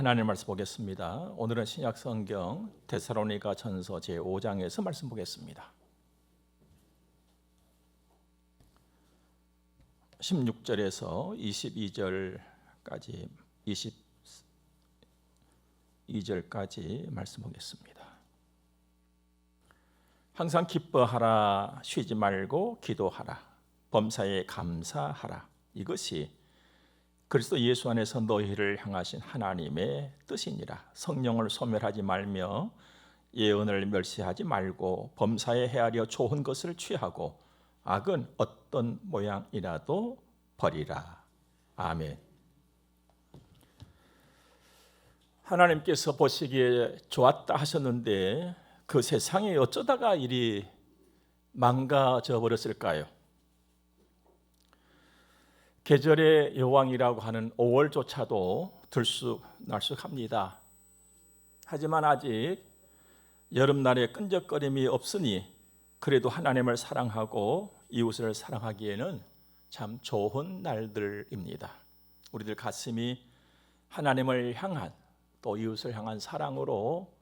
하나님 말씀 보겠습니다. 오늘은 신약 성경 데살로니가 전서 제5장에서 말씀 보겠습니다. 16절에서 22절까지 22절까지 말씀 보겠습니다. 항상 기뻐하라, 쉬지 말고 기도하라, 범사에 감사하라. 이것이 그리스도 예수 안에서 너희를 향하신 하나님의 뜻이니라. 성령을 소멸하지 말며 예언을 멸시하지 말고 범사에 헤아려 좋은 것을 취하고 악은 어떤 모양이라도 버리라. 아멘. 하나님께서 보시기에 좋았다 하셨는데 그 세상이 어쩌다가 이리 망가져 버렸을까요? 계절의 여왕이라고 하는 5월조차도 들쑥날쑥합니다. 하지만 아직 여름날에 끈적거림이 없으니 그래도 하나님을 사랑하고 이웃을 사랑하기에는 참 좋은 날들입니다. 우리들 가슴이 하나님을 향한 또 이웃을 향한 사랑으로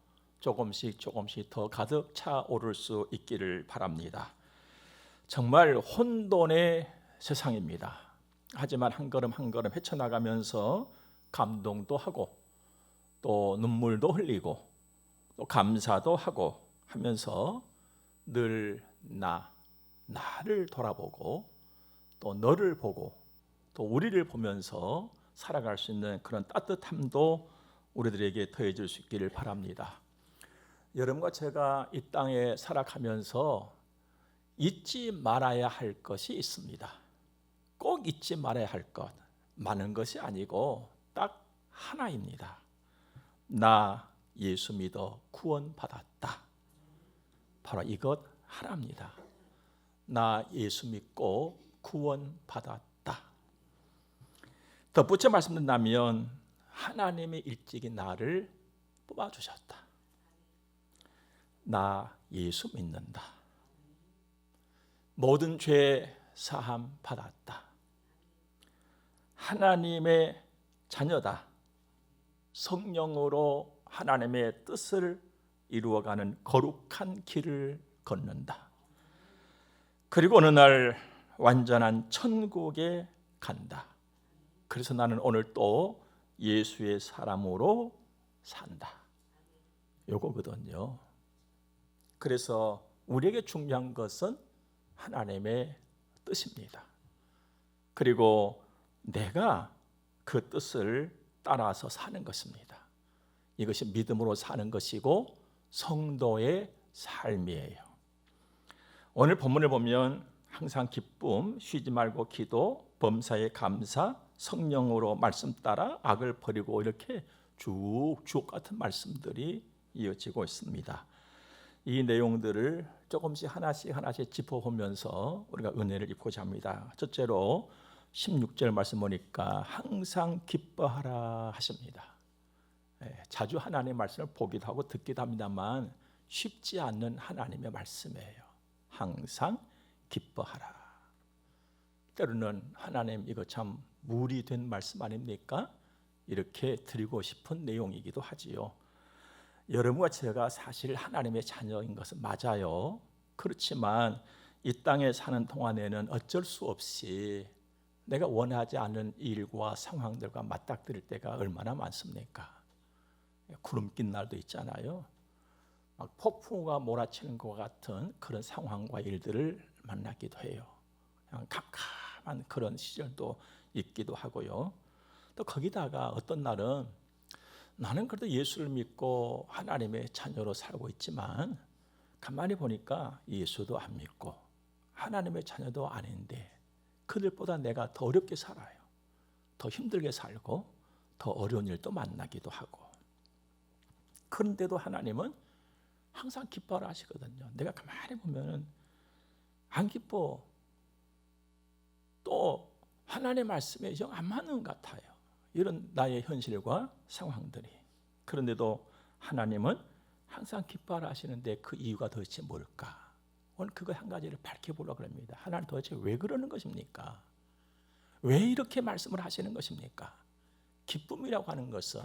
조금씩 더 가득 차오를 수 있기를 바랍니다. 정말 혼돈의 세상입니다. 하지만 한 걸음 한 걸음 헤쳐나가면서 감동도 하고 또 눈물도 흘리고 또 감사도 하고 하면서 늘 나를 돌아보고 또 너를 보고 또 우리를 보면서 살아갈 수 있는 그런 따뜻함도 우리들에게 더해질 수 있기를 바랍니다. 여러분과 제가 이 땅에 살아가면서 잊지 말아야 할 것이 있습니다. 꼭 잊지 말아야 할 것, 많은 것이 아니고 딱 하나입니다. 나 예수 믿어 구원받았다. 바로 이것 하나입니다. 나 예수 믿고 구원받았다. 덧붙여 말씀드린다면 하나님이 일찍이 나를 뽑아주셨다. 나 예수 믿는다. 모든 죄 사함 받았다. 하나님의 자녀다. 성령으로 하나님의 뜻을 이루어가는 거룩한 길을 걷는다. 그리고 어느 날 완전한 천국에 간다. 그래서 나는 오늘 또 예수의 사람으로 산다. 요거거든요. 그래서 우리에게 중요한 것은 하나님의 뜻입니다. 그리고 내가 그 뜻을 따라서 사는 것입니다. 이것이 믿음으로 사는 것이고 성도의 삶이에요. 오늘 본문을 보면 항상 기쁨, 쉬지 말고 기도, 범사에 감사, 성령으로 말씀 따라 악을 버리고 이렇게 쭉 같은 말씀들이 이어지고 있습니다. 이 내용들을 조금씩 하나씩 짚어보면서 우리가 은혜를 입고자 합니다. 첫째로 16절 말씀 보니까 항상 기뻐하라 하십니다. 자주 하나님의 말씀을 보기도 하고 듣기도 합니다만 쉽지 않는 하나님의 말씀이에요. 항상 기뻐하라. 때로는 하나님 이거 참 무리된 말씀 아닙니까? 이렇게 드리고 싶은 내용이기도 하지요. 여러분과 제가 사실 하나님의 자녀인 것은 맞아요. 그렇지만 이 땅에 사는 동안에는 어쩔 수 없이 내가 원하지 않는 일과 상황들과 맞닥뜨릴 때가 얼마나 많습니까? 구름 낀 날도 있잖아요. 막 폭풍우가 몰아치는 것 같은 그런 상황과 일들을 만나기도 해요. 그냥 캄캄한 그런 시절도 있기도 하고요. 또 거기다가 어떤 날은 나는 그래도 예수를 믿고 하나님의 자녀로 살고 있지만 가만히 보니까 예수도 안 믿고 하나님의 자녀도 아닌데 그들보다 내가 더 어렵게 살아요. 더 힘들게 살고 더 어려운 일도 만나기도 하고. 그런데도 하나님은 항상 기뻐하라 하시거든요. 내가 가만히 보면 안 기뻐. 또 하나님의 말씀에 영 안 맞는 것 같아요. 이런 나의 현실과 상황들이. 그런데도 하나님은 항상 기뻐하라 하시는데 그 이유가 도대체 뭘까? 오늘 그거 한 가지를 밝혀보려고 합니다. 하나님 도대체 왜 그러는 것입니까? 왜 이렇게 말씀을 하시는 것입니까? 기쁨이라고 하는 것은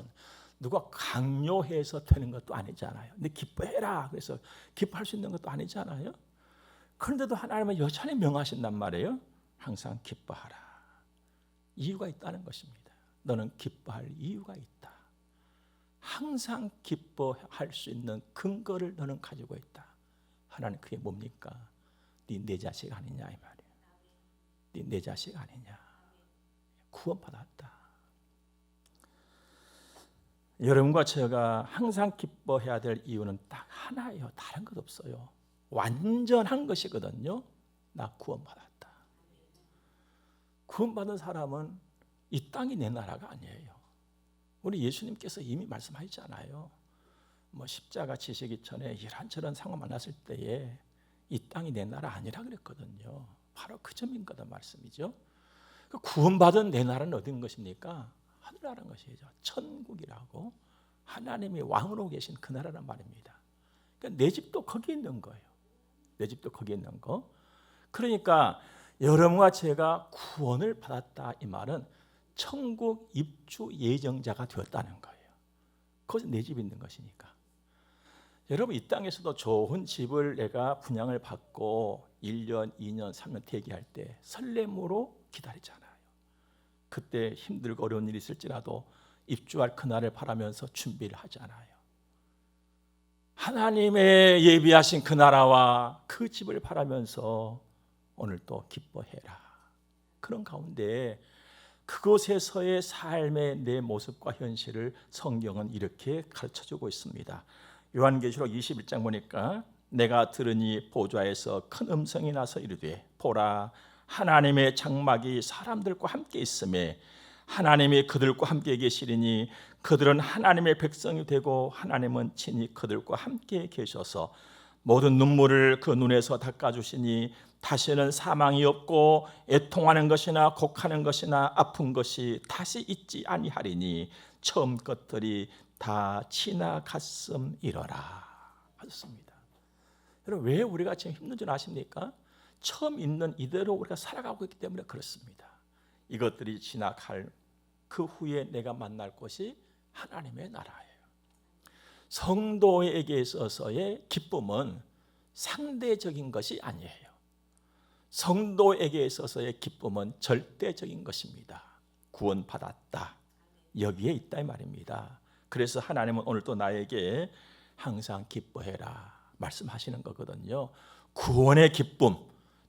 누가 강요해서 되는 것도 아니잖아요. 근데 기뻐해라. 그래서 기뻐할 수 있는 것도 아니잖아요. 그런데도 하나님은 여전히 명하신단 말이에요. 항상 기뻐하라. 이유가 있다는 것입니다. 너는 기뻐할 이유가 있다. 항상 기뻐할 수 있는 근거를 너는 가지고 있다. 하나님 그게 뭡니까? 네 내 자식 아니냐 이 말이에요. 네 내 자식 아니냐. 구원받았다. 여러분과 제가 항상 기뻐해야 될 이유는 딱 하나예요. 다른 것 없어요. 완전한 것이거든요. 나 구원받았다. 구원받은 사람은 이 땅이 내 나라가 아니에요. 우리 예수님께서 이미 말씀하셨잖아요. 뭐 십자가 지시기 전에 이런저런 상황 만났을 때에 이 땅이 내 나라 아니라 그랬거든요. 바로 그 점인 거다 말씀이죠. 구원받은 내 나라는 어딘 것입니까? 하늘나라는 것이죠. 천국이라고 하나님이 왕으로 계신 그 나라란 말입니다. 그러니까 내 집도 거기에 있는 거예요. 내 집도 거기에 있는 거. 그러니까 여러분과 제가 구원을 받았다 이 말은 천국 입주 예정자가 되었다는 거예요. 그것은 내 집이 있는 것이니까. 여러분 이 땅에서도 좋은 집을 내가 분양을 받고 1년, 2년, 3년 대기할 때 설렘으로 기다리잖아요. 그때 힘들고 어려운 일이 있을지라도 입주할 그날을 바라면서 준비를 하잖아요. 하나님의 예비하신 그 나라와 그 집을 바라면서 오늘 또 기뻐해라. 그런 가운데 그곳에서의 삶의 내 모습과 현실을 성경은 이렇게 가르쳐주고 있습니다. 요한계시록 21장 보니까 내가 들으니 보좌에서 큰 음성이 나서 이르되 보라 하나님의 장막이 사람들과 함께 있음에 하나님이 그들과 함께 계시리니 그들은 하나님의 백성이 되고 하나님은 친히 그들과 함께 계셔서 모든 눈물을 그 눈에서 닦아주시니 다시는 사망이 없고 애통하는 것이나 곡하는 것이나 아픈 것이 다시 있지 아니하리니 처음 것들이 다 지나갔음이러라 하셨습니다. 여러분 왜 우리가 지금 힘든 줄 아십니까? 처음 있는 이대로 우리가 살아가고 있기 때문에 그렇습니다. 이것들이 지나갈 그 후에 내가 만날 곳이 하나님의 나라예요. 성도에게 있어서의 기쁨은 상대적인 것이 아니에요. 성도에게 있어서의 기쁨은 절대적인 것입니다. 구원받았다. 여기에 있다 이 말입니다. 그래서 하나님은 오늘 또 나에게 항상 기뻐해라 말씀하시는 거거든요. 구원의 기쁨,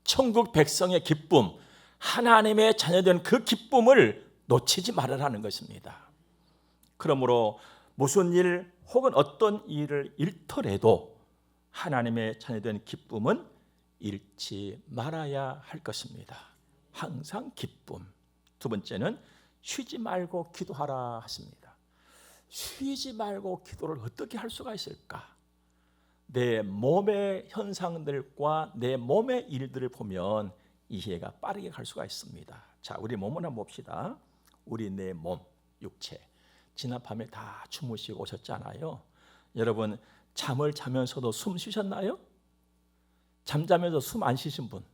천국 백성의 기쁨, 하나님의 자녀된 그 기쁨을 놓치지 말으라는 것입니다. 그러므로 무슨 일 혹은 어떤 일을 잃더라도 하나님의 자녀된 기쁨은 잃지 말아야 할 것입니다. 항상 기쁨. 두 번째는 쉬지 말고 기도하라 하십니다. 쉬지 말고 기도를 어떻게 할 수가 있을까? 내 몸의 현상들과 내 몸의 일들을 보면 이해가 빠르게 갈 수가 있습니다. 자, 우리 몸을 한번 봅시다. 우리 내 몸, 육체. 지난 밤에 다 주무시고 오셨잖아요. 여러분 잠을 자면서도 숨 쉬셨나요? 잠자면서 숨 안 쉬신 분?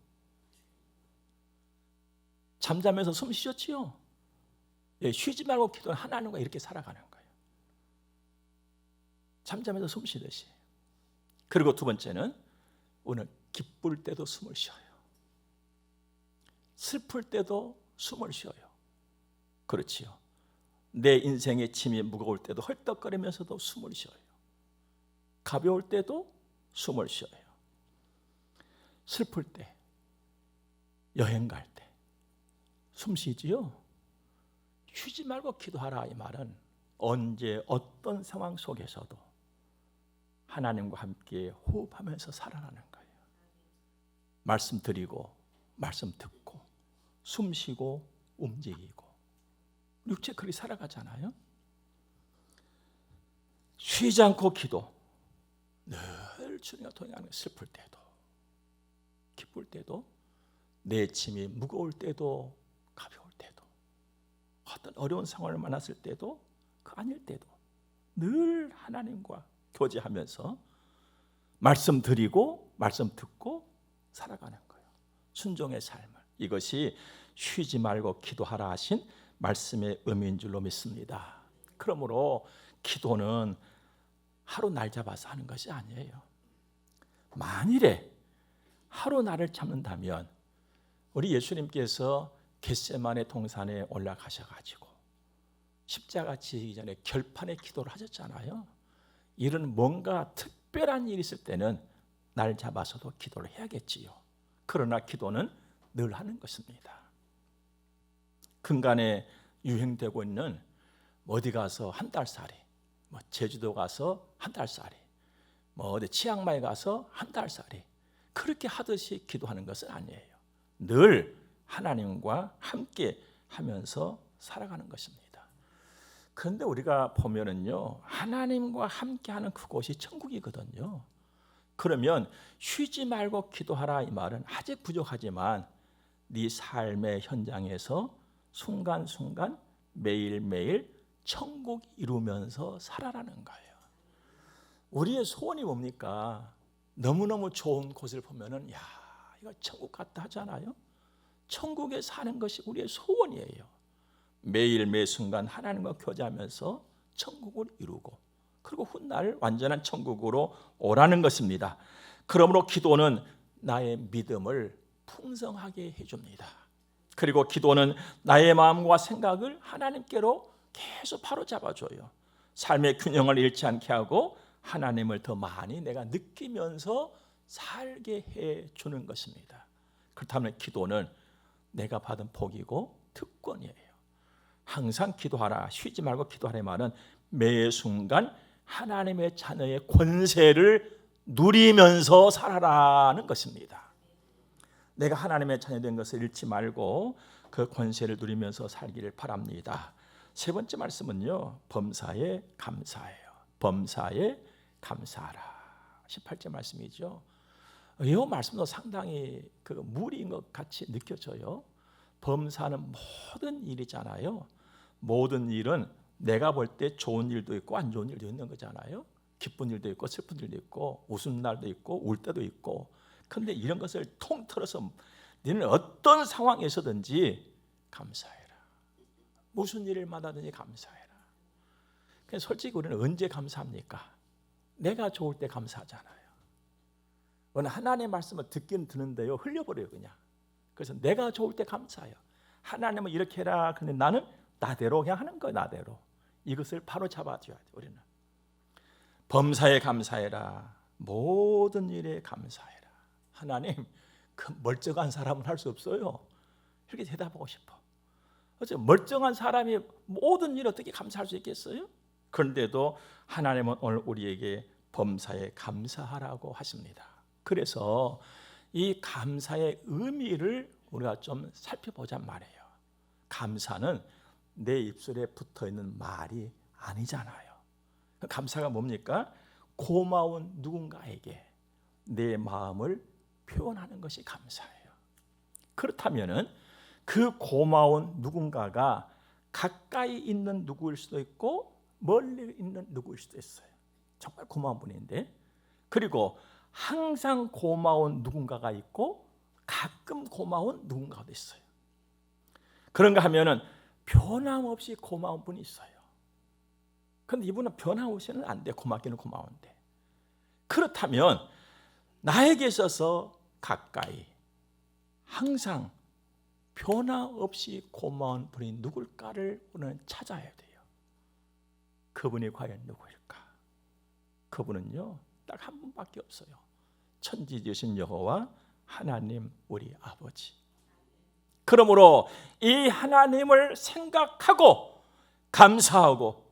잠자면서 숨 쉬셨지요? 예, 쉬지 말고 기도는 하나님과 이렇게 살아가는 거예요. 잠자면서 숨 쉬듯이. 그리고 두 번째는 오늘 기쁠 때도 숨을 쉬어요. 슬플 때도 숨을 쉬어요. 그렇지요. 내 인생의 짐이 무거울 때도 헐떡거리면서도 숨을 쉬어요. 가벼울 때도 숨을 쉬어요. 슬플 때, 여행 갈 때 숨 쉬지요. 쉬지 말고 기도하라 이 말은 언제 어떤 상황 속에서도 하나님과 함께 호흡하면서 살아가는 거예요. 말씀 드리고 말씀 듣고 숨 쉬고 움직이고 육체 그렇게 살아가잖아요. 쉬지 않고 기도 늘 주님과 동행하는 거예요. 슬플 때도 기쁠 때도 내 짐이 무거울 때도 가벼울 때도 어떤 어려운 상황을 만났을 때도 그 아닐 때도 늘 하나님과 교제하면서 말씀 드리고 말씀 듣고 살아가는 거예요. 순종의 삶을. 이것이 쉬지 말고 기도하라 하신 말씀의 의미인 줄로 믿습니다. 그러므로 기도는 하루 날 잡아서 하는 것이 아니에요. 만일에 하루 날을 잡는다면 우리 예수님께서 겟세마네 동산에 올라가셔가지고 십자가 지기 전에 결판의 기도를 하셨잖아요. 이런 뭔가 특별한 일이 있을 때는 날 잡아서도 기도를 해야겠지요. 그러나 기도는 늘 하는 것입니다. 근간에 유행되고 있는 어디 가서 한 달살이, 제주도 가서 한 달살이, 어디 치앙마이 가서 한 달살이, 그렇게 하듯이 기도하는 것은 아니에요. 늘 하나님과 함께 하면서 살아가는 것입니다. 그런데 우리가 보면은요, 하나님과 함께하는 그곳이 천국이거든요. 그러면 쉬지 말고 기도하라 이 말은 아직 부족하지만 네 삶의 현장에서 순간순간 매일매일 천국 이루면서 살아라는 거예요. 우리의 소원이 뭡니까? 너무너무 좋은 곳을 보면은 야, 이거 천국 같다 하잖아요. 천국에 사는 것이 우리의 소원이에요. 매일 매 순간 하나님과 교제하면서 천국을 이루고 그리고 훗날 완전한 천국으로 오라는 것입니다. 그러므로 기도는 나의 믿음을 풍성하게 해줍니다. 그리고 기도는 나의 마음과 생각을 하나님께로 계속 바로잡아줘요. 삶의 균형을 잃지 않게 하고 하나님을 더 많이 내가 느끼면서 살게 해주는 것입니다. 그렇다면 기도는 내가 받은 복이고 특권이에요. 항상 기도하라, 쉬지 말고 기도하라의 말은 매 순간 하나님의 자녀의 권세를 누리면서 살아라는 것입니다. 내가 하나님의 자녀된 것을 잃지 말고 그 권세를 누리면서 살기를 바랍니다. 세 번째 말씀은요, 범사에 감사해요. 범사에 감사하라. 18절 말씀이죠. 이 말씀도 상당히 무리인 것 같이 느껴져요. 범사는 모든 일이잖아요. 모든 일은 내가 볼 때 좋은 일도 있고 안 좋은 일도 있는 거잖아요. 기쁜 일도 있고 슬픈 일도 있고 웃은 날도 있고 울 때도 있고. 그런데 이런 것을 통틀어서 너는 어떤 상황에서든지 감사해라. 무슨 일을 만나든지 감사해라. 솔직히 우리는 언제 감사합니까? 내가 좋을 때 감사하잖아요. 하나님의 말씀을 듣긴 듣는데요, 흘려버려요 그냥. 그래서 내가 좋을 때 감사해요. 하나님은 이렇게 해라. 근데 나는 나대로 그냥 하는 거예요. 나대로. 이것을 바로 잡아줘야 돼요. 우리는 범사에 감사해라. 모든 일에 감사해라. 하나님, 그 멀쩡한 사람은 할 수 없어요. 이렇게 대답하고 싶어. 어째 멀쩡한 사람이 모든 일에 어떻게 감사할 수 있겠어요? 그런데도 하나님은 오늘 우리에게 범사에 감사하라고 하십니다. 그래서 이 감사의 의미를 우리가 좀 살펴보자 말이에요. 감사는 내 입술에 붙어있는 말이 아니잖아요. 감사가 뭡니까? 고마운 누군가에게 내 마음을 표현하는 것이 감사예요. 그렇다면 그 고마운 누군가가 가까이 있는 누구일 수도 있고 멀리 있는 누구일 수도 있어요. 정말 고마운 분인데, 그리고 항상 고마운 누군가가 있고 가끔 고마운 누군가도 있어요. 그런가 하면은 변함없이 고마운 분이 있어요. 그런데 이분은 변함없이는 안 돼. 고맙기는 고마운데. 그렇다면 나에게 있어서 가까이 항상 변함없이 고마운 분이 누굴까를 우리는 찾아야 돼요. 그분이 과연 누구일까? 그분은요, 딱 한 분밖에 없어요. 천지지으신 여호와 하나님 우리 아버지. 그러므로 이 하나님을 생각하고 감사하고,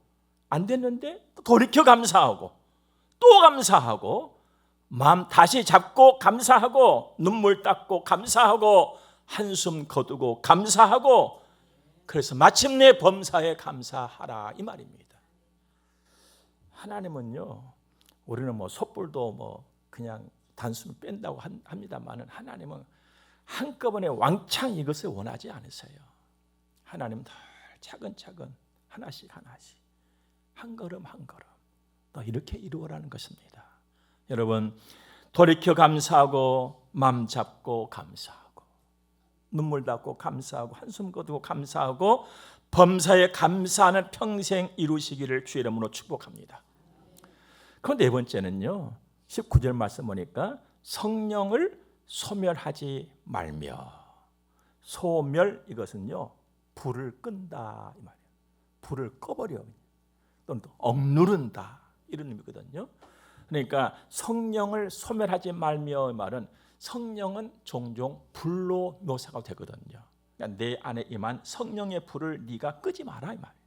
안 됐는데 돌이켜 감사하고 또 감사하고, 마음 다시 잡고 감사하고, 눈물 닦고 감사하고, 한숨 거두고 감사하고, 그래서 마침내 범사에 감사하라 이 말입니다. 하나님은요, 우리는 섣불도 그냥 단순 뺀다고 합니다만은 하나님은 한꺼번에 왕창 이것을 원하지 않으세요. 하나님은 다 차근차근 하나씩 하나씩 한 걸음 한 걸음 또 이렇게 이루어라는 것입니다. 여러분, 돌이켜 감사하고 마음 잡고 감사하고 눈물 닦고 감사하고 한숨 거두고 감사하고 범사에 감사하는 평생 이루시기를 주의 이름으로 축복합니다. 그 네 번째는요, 19절 말씀 보니까 성령을 소멸하지 말며. 소멸, 이것은요 불을 끈다 이 말이에요. 불을 꺼버려, 또는 억누른다, 이런 의미거든요. 그러니까 성령을 소멸하지 말며 이 말은 성령은 종종 불로 묘사가 되거든요. 그러니까 내 안에 임한 성령의 불을 네가 끄지 마라 이 말이에요.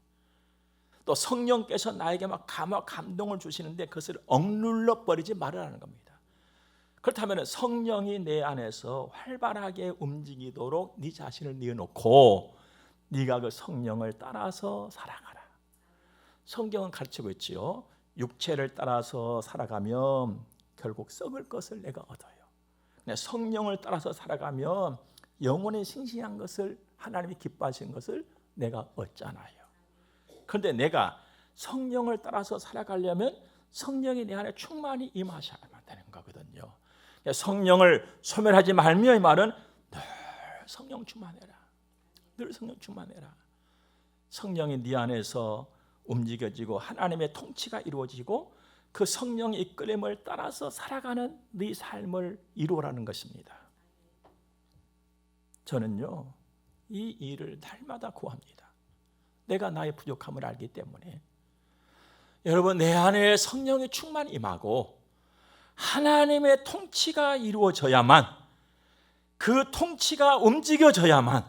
또 성령께서 나에게 막 감동을 주시는데 그것을 억눌러 버리지 말으라는 겁니다. 그렇다면 성령이 내 안에서 활발하게 움직이도록 네 자신을 내어놓고 네가 그 성령을 따라서 살아가라. 성경은 가르치고 있지요. 육체를 따라서 살아가면 결국 썩을 것을 내가 얻어요. 성령을 따라서 살아가면 영혼의 싱싱한 것을, 하나님이 기뻐하시는 것을 내가 얻잖아요. 그런데 내가 성령을 따라서 살아가려면 성령이 내 안에 충만히 임하셔야만 되는 거거든요. 성령을 소멸하지 말며 이 말은 늘 성령 충만해라. 늘 성령 충만해라. 성령이 네 안에서 움직여지고 하나님의 통치가 이루어지고 그 성령의 이끌림을 따라서 살아가는 네 삶을 이루라는 것입니다. 저는요 이 일을 날마다 구합니다. 내가 나의 부족함을 알기 때문에. 여러분, 내 안에 성령이 충만히 임하고 하나님의 통치가 이루어져야만, 그 통치가 움직여져야만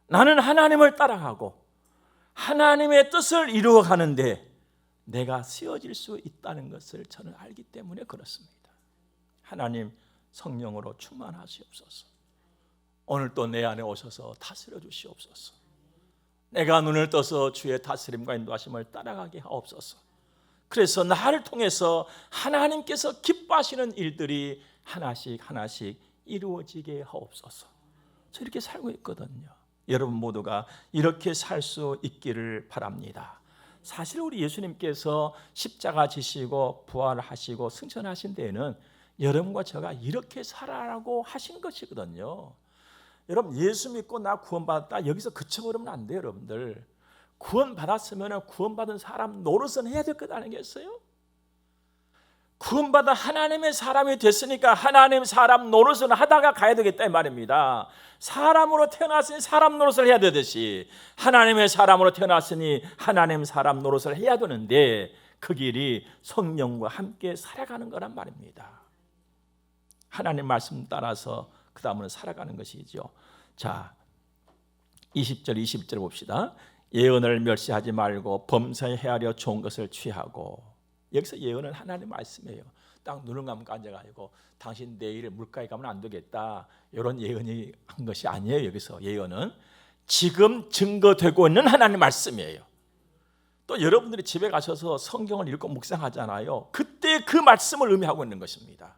나는 하나님을 따라가고 하나님의 뜻을 이루어가는데 내가 쓰여질 수 있다는 것을 저는 알기 때문에 그렇습니다. 하나님 성령으로 충만하시옵소서. 오늘 또 내 안에 오셔서 다스려 주시옵소서. 내가 눈을 떠서 주의 다스림과 인도하심을 따라가게 하옵소서. 그래서 나를 통해서 하나님께서 기뻐하시는 일들이 하나씩 하나씩 이루어지게 하옵소서. 저 이렇게 살고 있거든요. 여러분 모두가 이렇게 살 수 있기를 바랍니다. 사실 우리 예수님께서 십자가 지시고 부활하시고 승천하신 데에는 여러분과 제가 이렇게 살아라고 하신 것이거든요. 여러분, 예수 믿고 나 구원받았다 여기서 그쳐버리면 안 돼요. 여러분들 구원받았으면 구원받은 사람 노릇은 해야 될 것 아니겠어요? 구원받아 하나님의 사람이 됐으니까 하나님 사람 노릇을 하다가 가야 되겠다 이 말입니다. 사람으로 태어났으니 사람 노릇을 해야 되듯이 하나님의 사람으로 태어났으니 하나님 사람 노릇을 해야 되는데 그 길이 성령과 함께 살아가는 거란 말입니다. 하나님 말씀 따라서 그 다음으로 살아가는 것이죠. 자, 20절 21절 봅시다. 예언을 멸시하지 말고 범사에 헤아려 좋은 것을 취하고. 여기서 예언은 하나님 말씀이에요. 딱 눈을 감고 앉아가지고 당신 내일 물가에 가면 안 되겠다 이런 예언이 한 것이 아니에요. 여기서 예언은 지금 증거되고 있는 하나님 말씀이에요. 또 여러분들이 집에 가셔서 성경을 읽고 묵상하잖아요. 그때 그 말씀을 의미하고 있는 것입니다.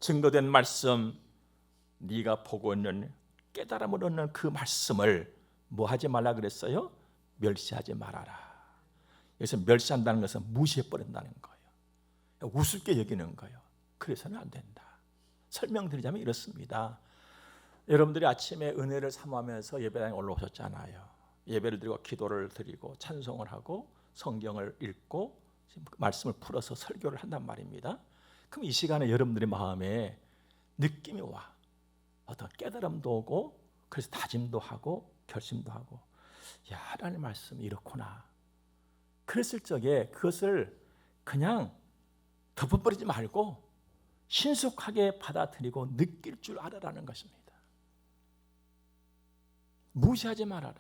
증거된 말씀, 네가 보고 있는 깨달음을 얻는 그 말씀을 뭐 하지 말라 그랬어요? 멸시하지 말아라. 여기서 멸시한다는 것은 무시해버린다는 거예요. 우습게 여기는 거예요. 그래서는 안 된다. 설명드리자면 이렇습니다. 여러분들이 아침에 은혜를 사모하면서 예배당에 올라오셨잖아요. 예배를 드리고 기도를 드리고 찬송을 하고 성경을 읽고 말씀을 풀어서 설교를 한단 말입니다. 그럼 이 시간에 여러분들의 마음에 느낌이 와. 어떤 깨달음도 오고 그래서 다짐도 하고 결심도 하고, 야, 하나님의 말씀이 이렇구나. 그랬을 적에 그것을 그냥 덮어버리지 말고 신속하게 받아들이고 느낄 줄 알아라는 것입니다. 무시하지 말아라.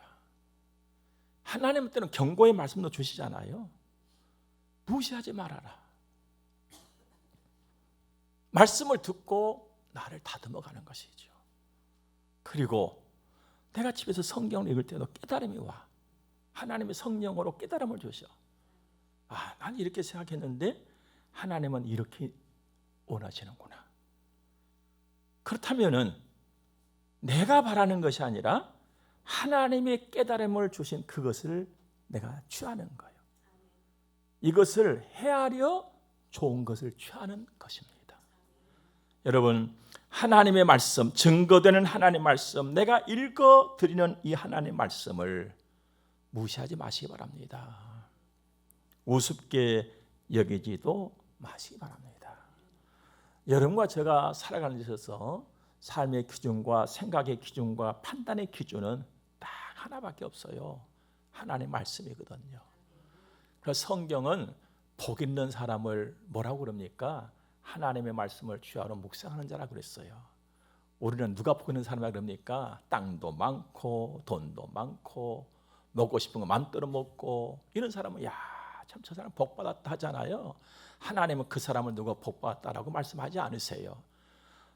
하나님은 때는 경고의 말씀도 주시잖아요. 무시하지 말아라. 말씀을 듣고 나를 다듬어가는 것이죠. 그리고 내가 집에서 성경을 읽을 때도 깨달음이 와. 하나님의 성령으로 깨달음을 주셔. 아, 난 이렇게 생각했는데 하나님은 이렇게 원하시는구나. 그렇다면은 내가 바라는 것이 아니라 하나님의 깨달음을 주신 그것을 내가 취하는 거예요. 이것을 헤아려 좋은 것을 취하는 것입니다. 여러분, 하나님의 말씀, 증거되는 하나님의 말씀, 내가 읽어드리는 이 하나님의 말씀을 무시하지 마시기 바랍니다. 우습게 여기지도 마시기 바랍니다. 여러분과 제가 살아가는 데 있어서 삶의 기준과 생각의 기준과 판단의 기준은 딱 하나밖에 없어요. 하나님의 말씀이거든요. 그래서 성경은 복 있는 사람을 뭐라고 그럽니까? 하나님의 말씀을 주야로 묵상하는 자라 그랬어요. 우리는 누가 복 있는 사람이라 그럽니까? 땅도 많고 돈도 많고 먹고 싶은 거 맘대로 먹고 이런 사람은 야, 참 저 사람 복 받았다 하잖아요. 하나님은 그 사람을 누가 복 받았다라고 말씀하지 않으세요.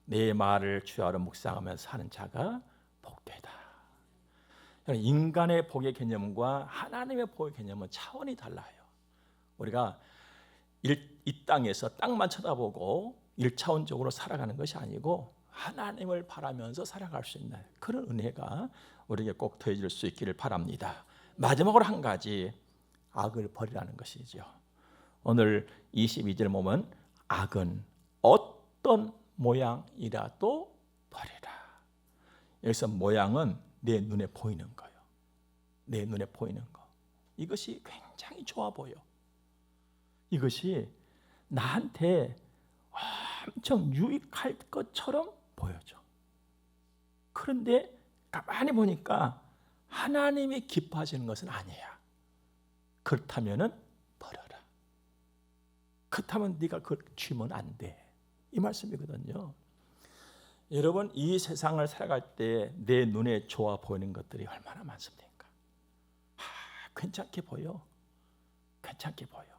내 말을 주야로 묵상하면서 사는 자가 복되다. 인간의 복의 개념과 하나님의 복의 개념은 차원이 달라요. 우리가 이 땅에서 땅만 쳐다보고 1차원적으로 살아가는 것이 아니고 하나님을 바라면서 살아갈 수 있는 그런 은혜가 우리에게 꼭 더해질 수 있기를 바랍니다. 마지막으로 한 가지, 악을 버리라는 것이죠. 오늘 22절 보면 악은 어떤 모양이라도 버리라. 여기서 모양은 내 눈에 보이는 거예요. 내 눈에 보이는 거. 이것이 굉장히 좋아 보여. 이것이 나한테 엄청 유익할 것처럼 보여져. 그런데 가만히 보니까 하나님이 기뻐하시는 것은 아니야. 그렇다면은 버려라. 그렇다면 네가 그걸 쥐면 안 돼. 이 말씀이거든요. 여러분, 이 세상을 살아갈 때 내 눈에 좋아 보이는 것들이 얼마나 많습니까? 괜찮게 보여. 괜찮게 보여.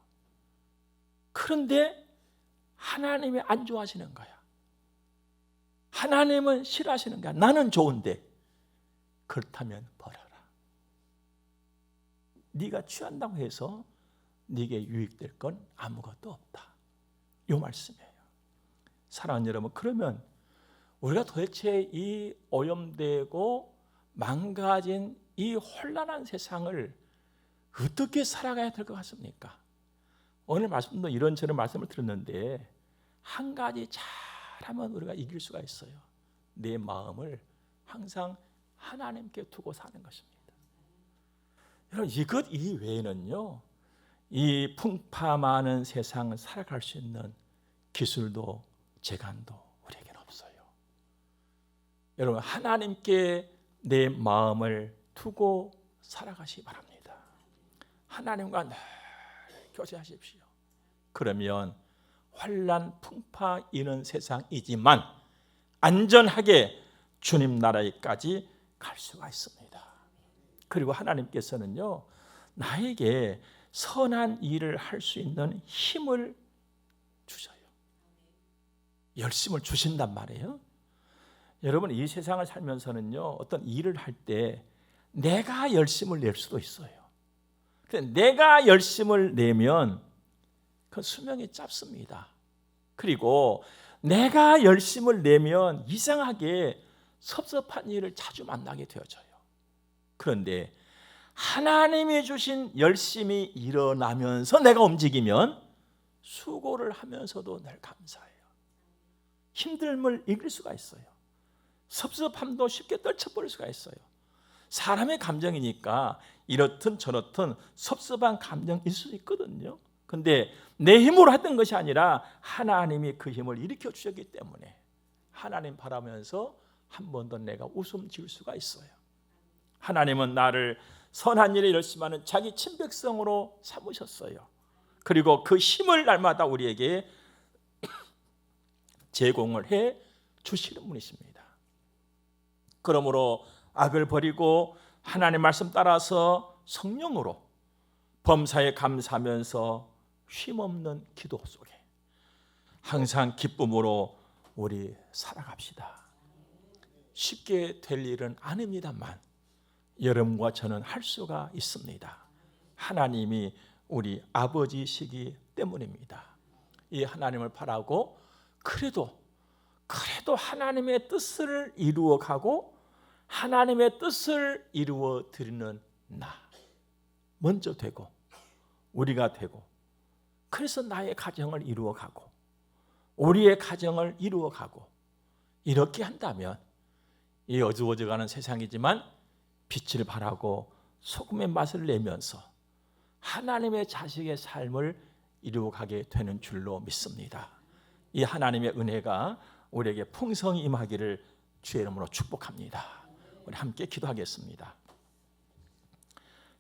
그런데 하나님이 안 좋아하시는 거야. 하나님은 싫어하시는 거야. 나는 좋은데. 그렇다면 버려라. 네가 취한다고 해서 네게 유익될 건 아무것도 없다. 이 말씀이에요. 사랑하는 여러분, 그러면 우리가 도대체 이 오염되고 망가진 이 혼란한 세상을 어떻게 살아가야 될 것 같습니까? 오늘 말씀도 이런저런 말씀을 들었는데 한 가지 잘하면 우리가 이길 수가 있어요. 내 마음을 항상 하나님께 두고 사는 것입니다. 여러분, 이것 이외에는요, 이 풍파 많은 세상을 살아갈 수 있는 기술도 재간도 우리에게는 없어요. 여러분, 하나님께 내 마음을 두고 살아가시기 바랍니다. 하나님과 늘 교제하십시오. 그러면 환난 풍파 있는 세상이지만 안전하게 주님 나라에까지 갈 수가 있습니다. 그리고 하나님께서는요, 나에게 선한 일을 할 수 있는 힘을 주셔요. 열심을 주신단 말이에요. 여러분, 이 세상을 살면서는요, 어떤 일을 할 때 내가 열심을 낼 수도 있어요. 내가 열심을 내면 그 수명이 짧습니다. 그리고 내가 열심을 내면 이상하게 섭섭한 일을 자주 만나게 되어져요. 그런데 하나님이 주신 열심이 일어나면서 내가 움직이면 수고를 하면서도 늘 감사해요. 힘듦을 이길 수가 있어요. 섭섭함도 쉽게 떨쳐버릴 수가 있어요. 사람의 감정이니까 이렇든 저렇든 섭섭한 감정일 수 있거든요. 근데 내 힘으로 했던 것이 아니라 하나님이 그 힘을 일으켜 주셨기 때문에 하나님 바라면서 한 번 더 내가 웃음 지을 수가 있어요. 하나님은 나를 선한 일에 열심히 하는 자기 친백성으로 삼으셨어요. 그리고 그 힘을 날마다 우리에게 제공을 해 주시는 분이십니다. 그러므로 악을 버리고 하나님의 말씀 따라서 성령으로 범사에 감사하면서 쉼없는 기도 속에 항상 기쁨으로 우리 살아갑시다. 쉽게 될 일은 아닙니다만 여러분과 저는 할 수가 있습니다. 하나님이 우리 아버지시기 때문입니다. 이 하나님을 바라고 그래도 하나님의 뜻을 이루어가고 하나님의 뜻을 이루어 드리는 나 먼저 되고 우리가 되고 그래서 나의 가정을 이루어가고 우리의 가정을 이루어가고 이렇게 한다면 이 어두워져가는 세상이지만 빛을 발하고 소금의 맛을 내면서 하나님의 자식의 삶을 이루어가게 되는 줄로 믿습니다. 이 하나님의 은혜가 우리에게 풍성히 임하기를 주의 이름으로 축복합니다. 우리 함께 기도하겠습니다.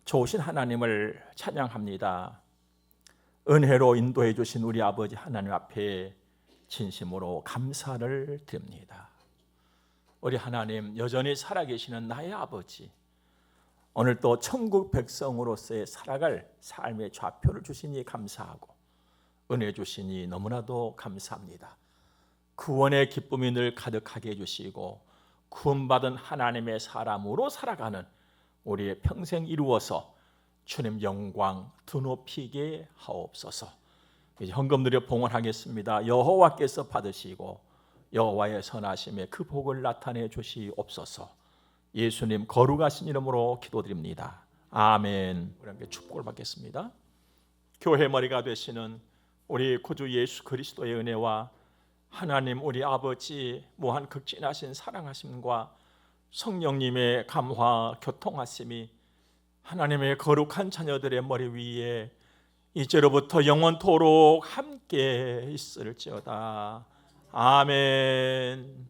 좋으신 하나님을 찬양합니다. 은혜로 인도해 주신 우리 아버지 하나님 앞에 진심으로 감사를 드립니다. 우리 하나님, 여전히 살아계시는 나의 아버지, 오늘 또 천국 백성으로서의 살아갈 삶의 좌표를 주시니 감사하고 은혜 주시니 너무나도 감사합니다. 구원의 기쁨이 늘 가득하게 해주시고 구원받은 하나님의 사람으로 살아가는 우리의 평생 이루어서 주님 영광 드높이게 하옵소서. 이제 헌금 드려 봉헌하겠습니다. 여호와께서 받으시고 여호와의 선하심에 그 복을 나타내 주시옵소서. 예수님 거룩하신 이름으로 기도드립니다. 아멘. 우리 함께 축복을 받겠습니다. 교회 머리가 되시는 우리 구주 예수 그리스도의 은혜와 하나님 우리 아버지 무한 극진하신 사랑하심과 성령님의 감화 교통하심이 하나님의 거룩한 자녀들의 머리 위에 이제로부터 영원토록 함께 있을지어다. 아멘.